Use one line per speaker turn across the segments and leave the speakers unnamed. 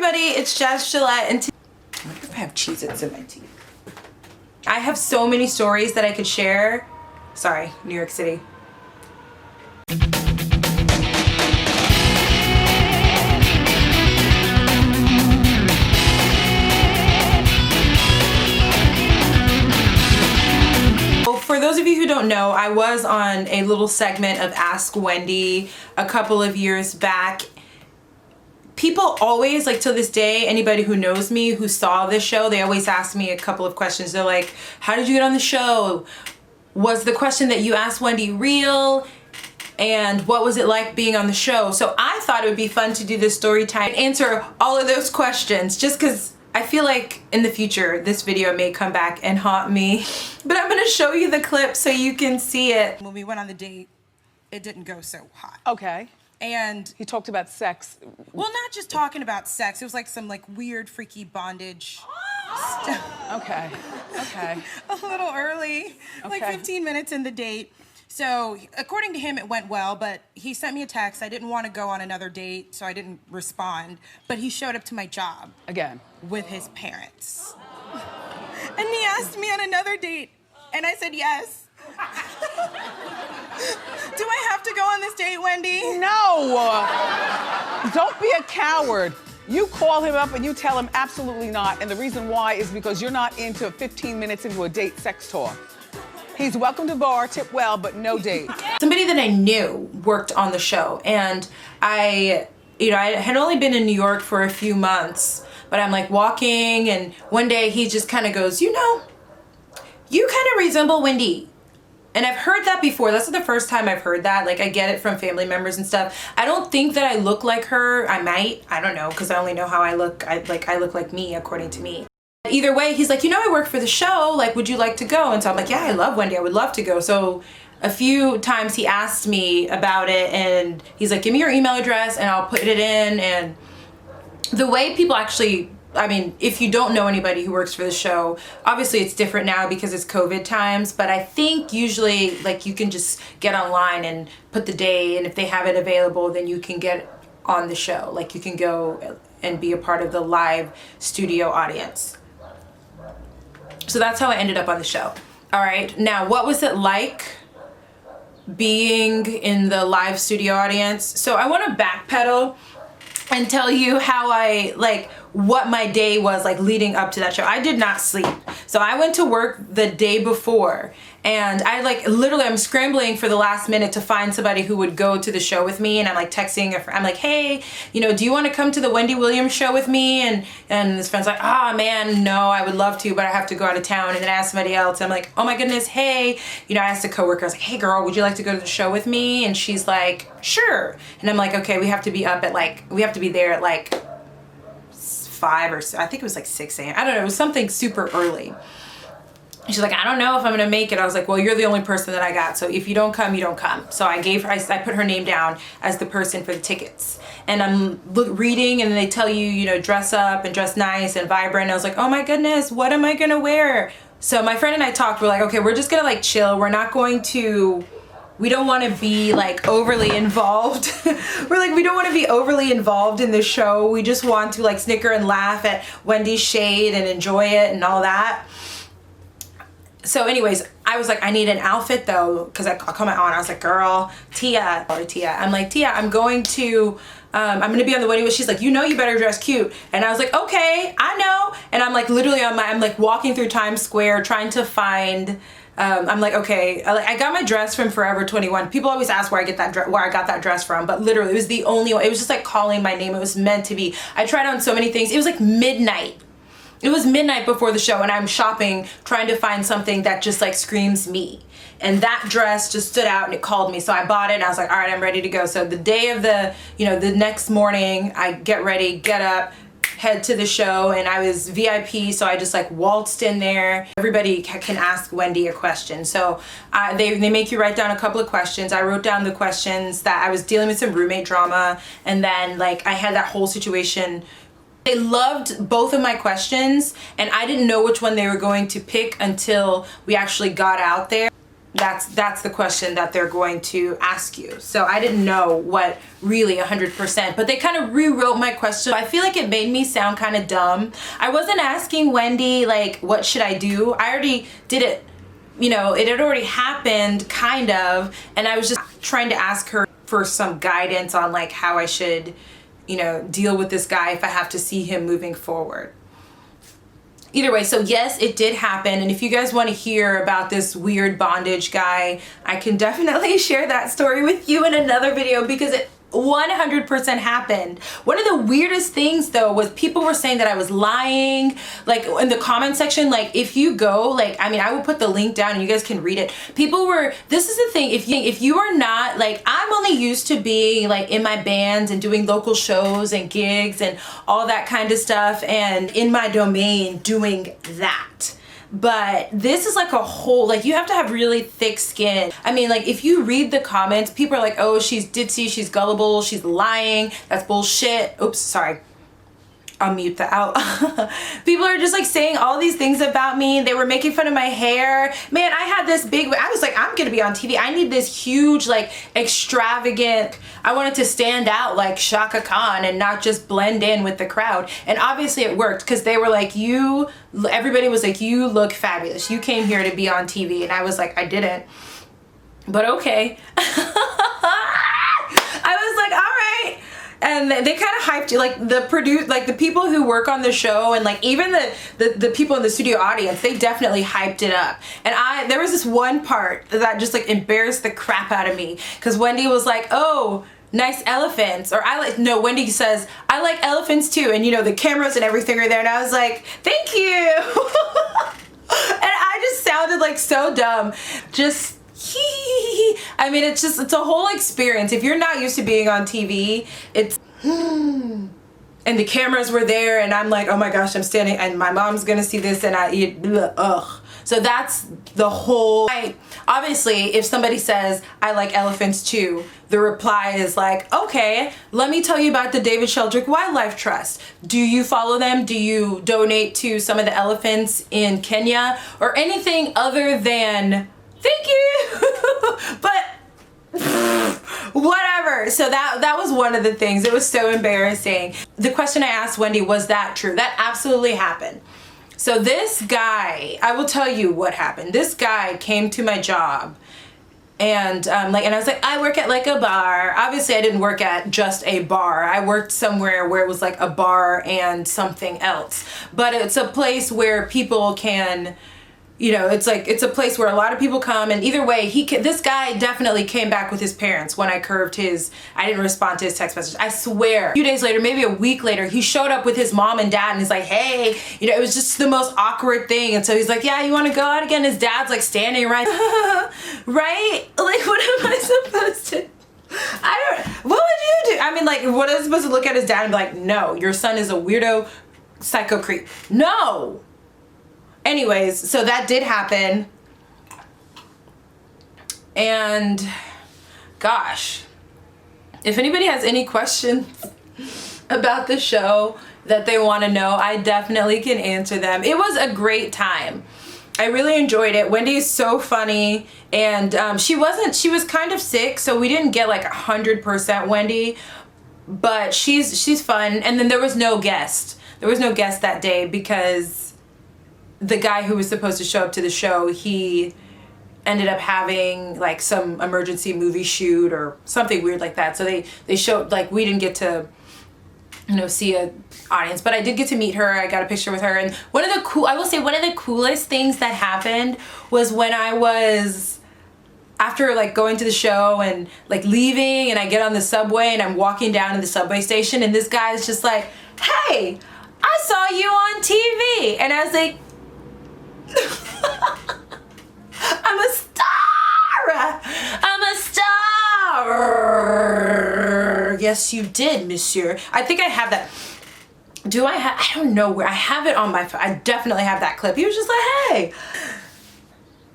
everybody, it's Jazz Gillette, and I wonder if I have Cheez-Its in my teeth. I have so many stories that I could share. Sorry, New York City. For those of you who don't know, I was on a little segment of Ask Wendy a couple of years back. People always, like till this day, anybody who knows me, who saw this show, they always ask me a couple of questions. They're like, how did you get on the show? Was the question that you asked Wendy real? And what was it like being on the show? So I thought it would be fun to do this story time and answer all of those questions, just because I feel like in the future this video may come back and haunt me. But I'm gonna show you the clip so you can see it. When we went on the date, it didn't go so hot.
Okay.
And
he talked about sex.
Well, not just talking about sex. It was like some like weird freaky bondage stuff.
Okay. Okay.
A little early, like 15 minutes in the date. So according to him, it went well, but he sent me a text. I didn't want to go on another date, so I didn't respond. But he showed up to my job.
Again.
With his parents. And he asked me on another date, and I said yes. Do I have to go on this date, Wendy?
No! Don't be a coward. You call him up and you tell him absolutely not, and the reason why is because you're not into 15 minutes into a date sex talk. He's welcome to bar, tip well, but no date.
Somebody that I knew worked on the show, and I had only been in New York for a few months, but I'm like walking, and one day he just kind of goes, you know, you kind of resemble Wendy. And I've heard that before. That's the first time I've heard that. Like, I get it from family members and stuff. I don't think that I look like her. I might. I don't know, because I only know how I look. I look like me, according to me. Either way, he's like, you know, I work for the show. Like, would you like to go? And so I'm like, yeah, I love Wendy. I would love to go. So a few times he asked me about it, and he's like, give me your email address, and I'll put it in. And the way people actually... I mean, if you don't know anybody who works for the show, obviously it's different now because it's COVID times, but I think usually like you can just get online and put the day, and if they have it available, then you can get on the show. Like you can go and be a part of the live studio audience. So that's how I ended up on the show. All right, now what was it like being in the live studio audience? So I want to backpedal and tell you how what my day was like leading up to that show. I did not sleep. So I went to work the day before, and I literally I'm scrambling for the last minute to find somebody who would go to the show with me, and I'm like texting a friend. I'm like, hey, you know, do you want to come to the Wendy Williams show with me? And this friend's like, ah, man, no, I would love to, but I have to go out of town. And then I asked somebody else. I'm like, oh my goodness, hey, you know, I asked a coworker, I was like, hey girl, would you like to go to the show with me? And she's like, sure. And I'm like, okay, we have to be up at we have to be there at 5 or so, I think it was like 6 a.m. I don't know, it was something super early. She's like, I don't know if I'm gonna make it. I was like, well, you're the only person that I got, so if you don't come, you don't come. So I put her name down as the person for the tickets. And I'm reading, and they tell you, you know, dress up and dress nice and vibrant. And I was like, oh my goodness, what am I gonna wear? So my friend and I talked, we're like, okay, we're just gonna chill. We're not going to, we don't want to be overly involved. We're like, we don't want to be overly involved in the show. We just want to snicker and laugh at Wendy's shade and enjoy it and all that. So anyways, I was like, I need an outfit though, because I call my aunt. I was like, girl, Tia, or Tia. I'm like, Tia, I'm going to be on the wedding. She's like, you know, you better dress cute. And I was like, okay, I know. And I'm literally I'm walking through Times Square trying to find. I'm like, okay, I got my dress from Forever 21. People always ask where I got that dress from, but literally it was the only one. It was just calling my name. It was meant to be. I tried on so many things. It was midnight. It was midnight before the show, and I'm shopping, trying to find something that just screams me. And that dress just stood out, and it called me. So I bought it, and I was like, all right, I'm ready to go. So the day of the next morning, I get ready, get up, head to the show, and I was VIP, so I just waltzed in there. Everybody can ask Wendy a question. So they make you write down a couple of questions. I wrote down the questions that I was dealing with some roommate drama, and then I had that whole situation. They loved both of my questions, and I didn't know which one they were going to pick until we actually got out there. That's the question that they're going to ask you. So I didn't know what really 100%, but they kind of rewrote my question. I feel like it made me sound kind of dumb. I wasn't asking Wendy, like, what should I do? I already did it. You know, it had already happened, kind of, and I was just trying to ask her for some guidance on, like, how I should, you know, deal with this guy if I have to see him moving forward. Either way, so yes, it did happen, and if you guys want to hear about this weird bondage guy, I can definitely share that story with you in another video, because it 100% happened. One of the weirdest things though was people were saying that I was lying, like in the comment section. Like if you go, like, I mean, I will put the link down and you guys can read it. People were, this is the thing, if you are not, like, I'm only used to being like in my bands and doing local shows and gigs and all that kind of stuff, and in my domain doing that. But this is like a whole, like, you have to have really thick skin. I mean, like, if you read the comments, people are like, oh, she's ditzy, she's gullible, she's lying, that's bullshit. Oops, sorry. I'll mute that out. People are just like saying all these things about me. They were making fun of my hair. Man, I had this big, I was like, I'm gonna be on TV. I need this huge, like, extravagant, I wanted to stand out like Shaka Khan and not just blend in with the crowd. And obviously it worked, because they were like, everybody was like, you look fabulous. You came here to be on TV. And I was like, I didn't. But okay. I was like, all right. And they kind of hyped you, like the people who work on the show, and like even the people in the studio audience, they definitely hyped it up. And there was this one part that just like embarrassed the crap out of me, because Wendy was like, oh, nice elephants, or Wendy says, I like elephants too, and you know, the cameras and everything are there, and I was like, thank you. And I just sounded like so dumb. Just I mean, it's a whole experience. If you're not used to being on TV, it's and the cameras were there, and I'm like, oh my gosh, I'm standing, and my mom's gonna see this, and ugh. So that's the whole. Obviously, if somebody says, I like elephants too, the reply is like, okay, let me tell you about the David Sheldrick Wildlife Trust. Do you follow them? Do you donate to some of the elephants in Kenya, or anything other than thank you? But whatever. So that was one of the things. It was so embarrassing. The question I asked Wendy, was that true? That absolutely happened. So this guy, I will tell you what happened. This guy came to my job, and and I was like, I work at like a bar. Obviously I didn't work at just a bar. I worked somewhere where it was like a bar and something else. But it's a place where people can, you know, it's a place where a lot of people come, and either way, this guy definitely came back with his parents when I I didn't respond to his text message. I swear, a few days later, maybe a week later, he showed up with his mom and dad, and he's like, hey, you know, it was just the most awkward thing. And so he's like, yeah, you want to go out again? His dad's like standing right, right? Like, what am I supposed to, what would you do? I mean, like, what am I supposed to look at his dad and be like, no, your son is a weirdo psycho creep? No. Anyways, so that did happen, and gosh, if anybody has any questions about the show that they want to know, I definitely can answer them. It was a great time. I really enjoyed it. Wendy is so funny, and she was kind of sick, so we didn't get like 100% Wendy, but she's fun. And then there was no guest. There was no guest that day, because the guy who was supposed to show up to the show, he ended up having like some emergency movie shoot or something weird like that. So they showed, like, we didn't get to, you know, see a audience, but I did get to meet her. I got a picture with her. And one of the coolest things that happened was when I was, after like going to the show and like leaving, and I get on the subway and I'm walking down to the subway station, and this guy's just like, hey, I saw you on TV. And I was like, I'm a star! I'm a star! Yes, you did, monsieur. I think I have that. I don't know where. I have it on my phone. I definitely have that clip. He was just like, hey.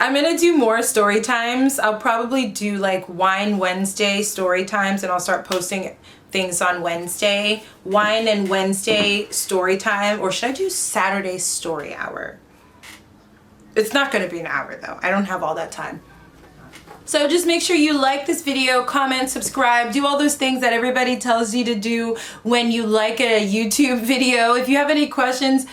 I'm gonna do more story times. I'll probably do like Wine Wednesday story times, and I'll start posting things on Wednesday. Wine and Wednesday story time, or should I do Saturday story hour? It's not gonna be an hour though. I don't have all that time. So just make sure you like this video, comment, subscribe, do all those things that everybody tells you to do when you like a YouTube video. If you have any questions,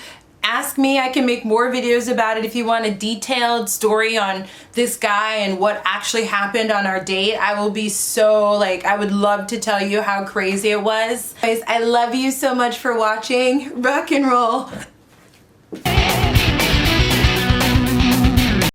ask me. I can make more videos about it. If you want a detailed story on this guy and what actually happened on our date, I will be so, like, I would love to tell you how crazy it was. Guys, I love you so much for watching. Rock and roll.